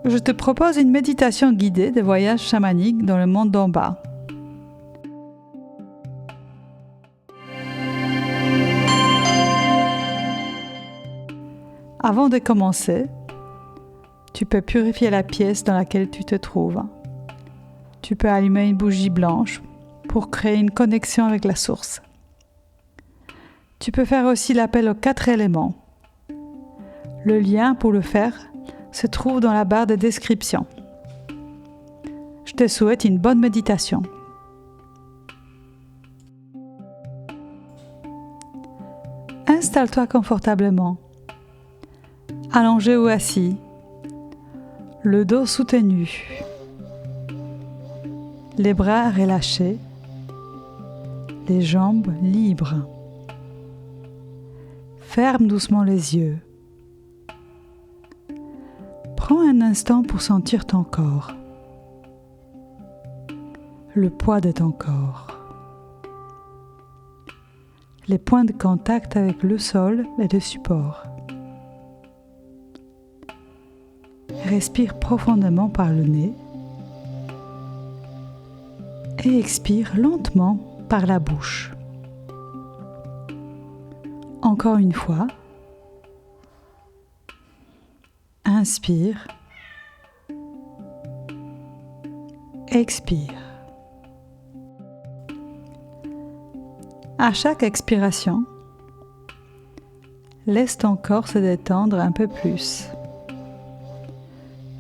je te propose une méditation guidée de voyage chamanique dans le monde d'en bas. Avant de commencer, tu peux purifier la pièce dans laquelle tu te trouves. Tu peux allumer une bougie blanche pour créer une connexion avec la source. Tu peux faire aussi l'appel aux 4 éléments. Le lien pour le faire se trouve dans la barre de description. Je te souhaite une bonne méditation. Installe-toi confortablement, allongé ou assis, le dos soutenu, les bras relâchés, les jambes libres. Ferme doucement les yeux. Prends un instant pour sentir ton corps, le poids de ton corps, les points de contact avec le sol et le support. Respire profondément par le nez et expire lentement par la bouche. Encore une fois, inspire, expire. À chaque expiration, laisse ton corps se détendre un peu plus,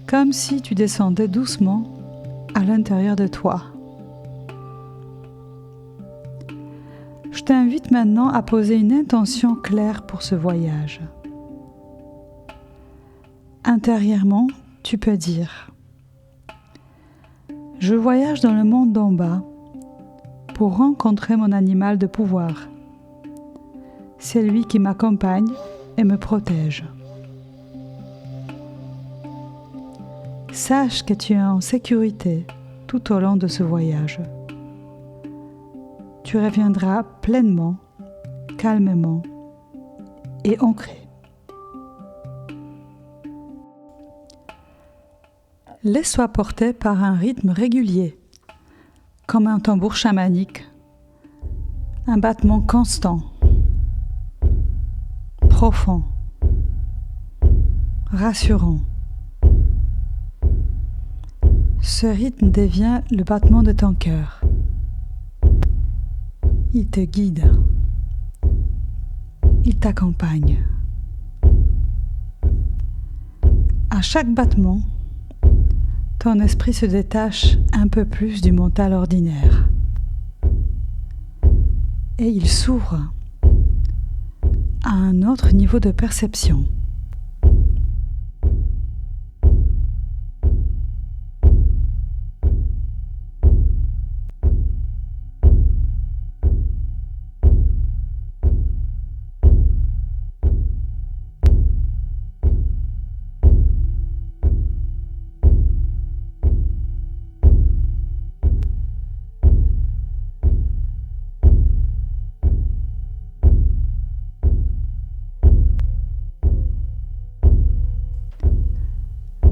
comme si tu descendais doucement à l'intérieur de toi. Je t'invite maintenant à poser une intention claire pour ce voyage. Intérieurement, tu peux dire « Je voyage dans le monde d'en bas pour rencontrer mon animal de pouvoir. C'est lui qui m'accompagne et me protège. Sache que tu es en sécurité tout au long de ce voyage. Tu reviendras pleinement, calmement et ancré. Laisse-toi porter par un rythme régulier, comme un tambour chamanique, un battement constant, profond, rassurant. Ce rythme devient le battement de ton cœur. Il te guide. Il t'accompagne. À chaque battement, ton esprit se détache un peu plus du mental ordinaire. Et il s'ouvre à un autre niveau de perception.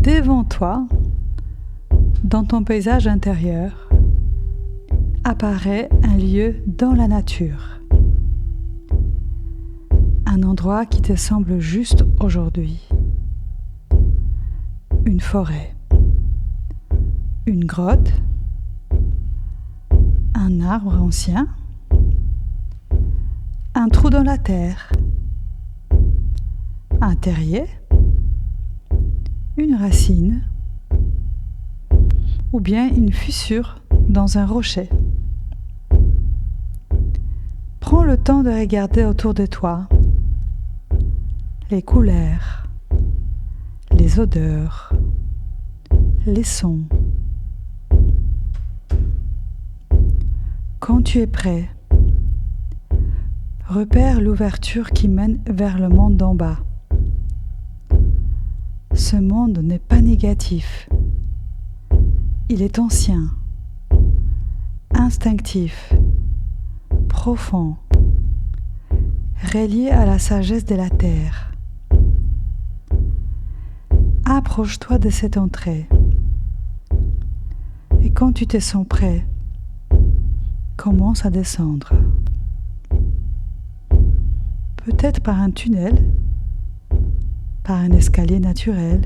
Devant toi, dans ton paysage intérieur, apparaît un lieu dans la nature. Un endroit qui te semble juste aujourd'hui. Une forêt, une grotte, un arbre ancien, un trou dans la terre, un terrier, une racine ou bien une fissure dans un rocher. Prends le temps de regarder autour de toi les couleurs, les odeurs, les sons. Quand tu es prêt, repère l'ouverture qui mène vers le monde d'en bas. Ce monde n'est pas négatif. Il est ancien, instinctif, profond, relié à la sagesse de la terre. Approche-toi de cette entrée. Et quand tu te sens prêt, commence à descendre. Peut-être par un tunnel, par un escalier naturel,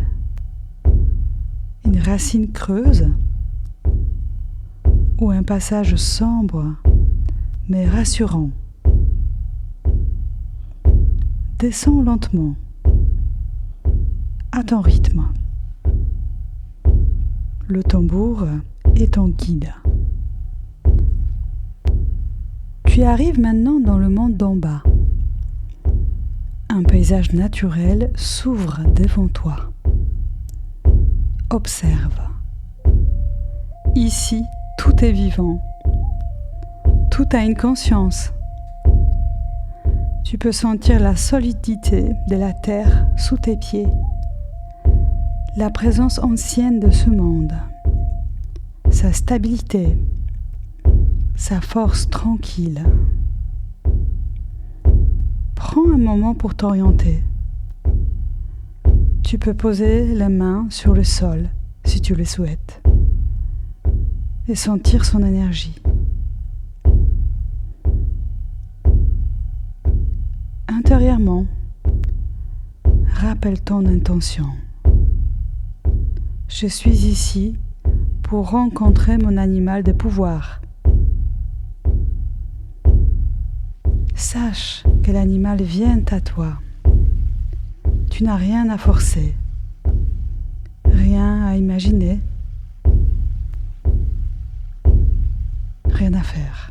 une racine creuse ou un passage sombre mais rassurant. Descends lentement, à ton rythme. Le tambour est ton guide. Tu arrives maintenant dans le monde d'en bas. Un paysage naturel s'ouvre devant toi. Observe. Ici, tout est vivant. Tout a une conscience. Tu peux sentir la solidité de la terre sous tes pieds, la présence ancienne de ce monde, sa stabilité, sa force tranquille. Prends un moment pour t'orienter. Tu peux poser les mains sur le sol si tu le souhaites et sentir son énergie. Intérieurement, rappelle ton intention. Je suis ici pour rencontrer mon animal de pouvoir. Sache que l'animal vient à toi. Tu n'as rien à forcer, rien à imaginer, rien à faire.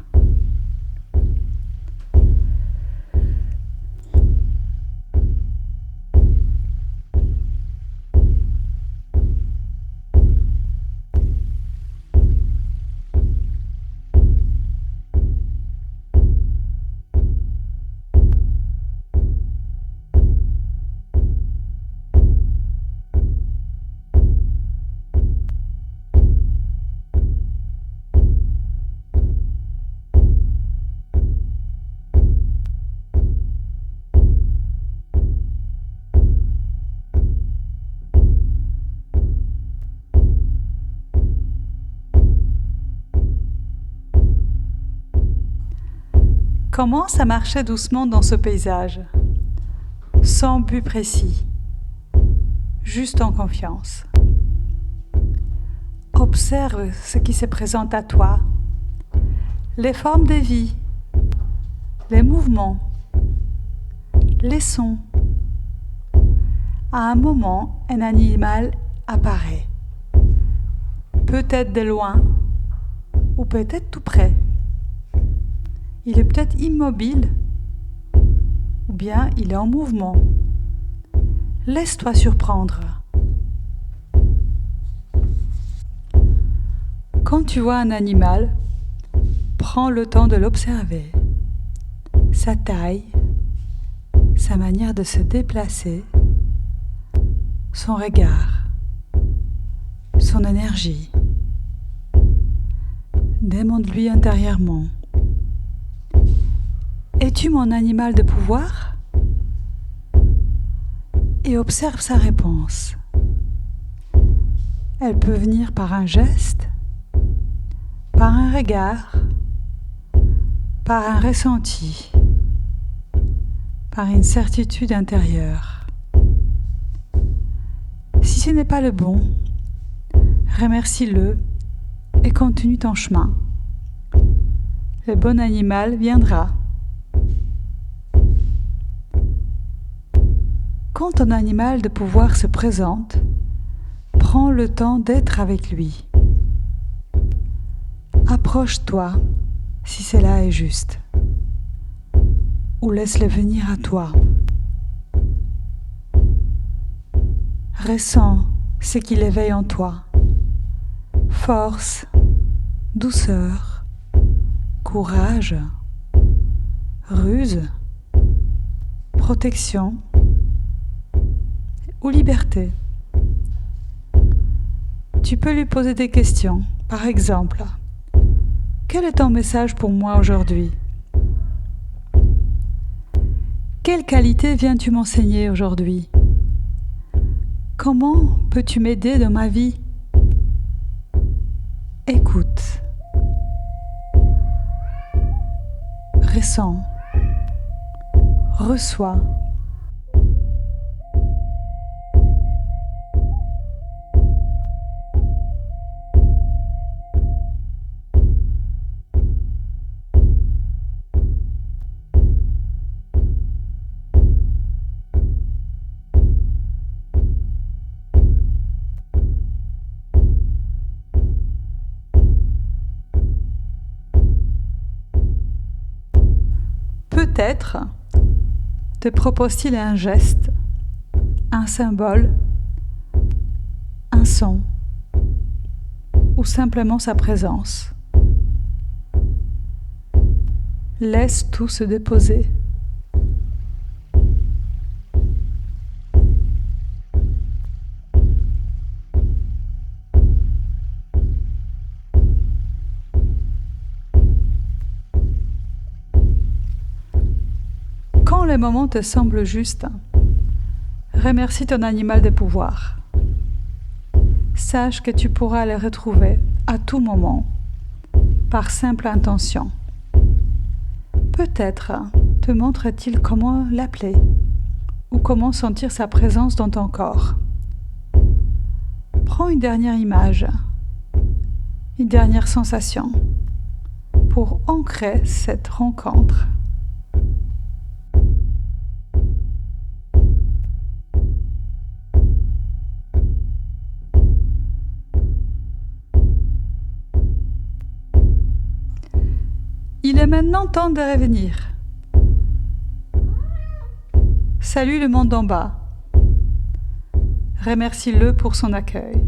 Commence à marcher doucement dans ce paysage, sans but précis, juste en confiance. Observe ce qui se présente à toi, les formes de vie, les mouvements, les sons. À un moment, un animal apparaît, peut-être de loin ou peut-être tout près. Il est peut-être immobile ou bien il est en mouvement. Laisse-toi surprendre. Quand tu vois un animal, prends le temps de l'observer. Sa taille, sa manière de se déplacer, son regard, son énergie. Demande-lui intérieurement. Es-tu mon animal de pouvoir ? Et observe sa réponse. Elle peut venir par un geste, par un regard, par un ressenti, par une certitude intérieure. Si ce n'est pas le bon, remercie-le et continue ton chemin. Le bon animal viendra. Quand ton animal de pouvoir se présente, prends le temps d'être avec lui. Approche-toi si cela est juste, ou laisse-le venir à toi. Ressens ce qu'il éveille en toi. Force, douceur, courage, ruse, protection ou liberté. Tu peux lui poser des questions. Par exemple, quel est ton message pour moi aujourd'hui ? Quelle qualité viens-tu m'enseigner aujourd'hui ? Comment peux-tu m'aider dans ma vie? Écoute. Ressens. Reçois. Peut-être te propose-t-il un geste, un symbole, un son ou simplement sa présence. Laisse tout se déposer. Quand le moment te semble juste, remercie ton animal de pouvoir. Sache que tu pourras le retrouver à tout moment, par simple intention. Peut-être te montre-t-il comment l'appeler ou comment sentir sa présence dans ton corps. Prends une dernière image, une dernière sensation pour ancrer cette rencontre. Il est maintenant temps de revenir. Salue le monde d'en bas. Remercie-le pour son accueil.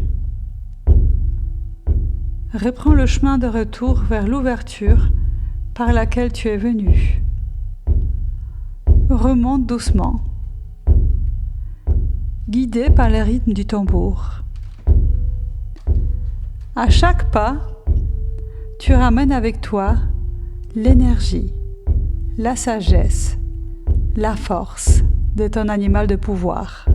Reprends le chemin de retour vers l'ouverture par laquelle tu es venu. Remonte doucement, guidé par le rythme du tambour. À chaque pas, tu ramènes avec toi l'énergie, la sagesse, la force de ton animal de pouvoir.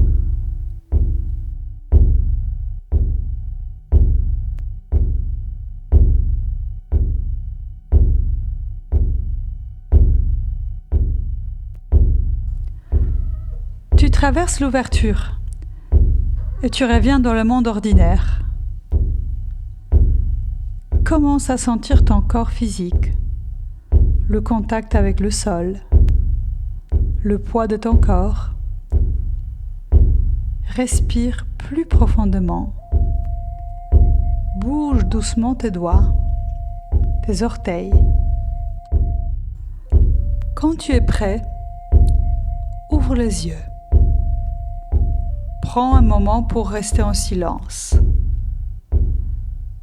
Tu traverses l'ouverture et tu reviens dans le monde ordinaire. Commence à sentir ton corps physique, le contact avec le sol, le poids de ton corps. Respire plus profondément. Bouge doucement tes doigts, tes orteils. Quand tu es prêt, ouvre les yeux. Prends un moment pour rester en silence.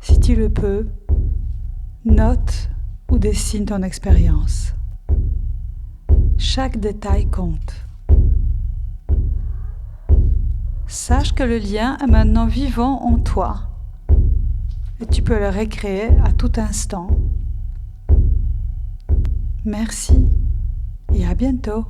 Si tu le peux, note ou dessine ton expérience. Chaque détail compte. Sache que le lien est maintenant vivant en toi et tu peux le recréer à tout instant. Merci et à bientôt.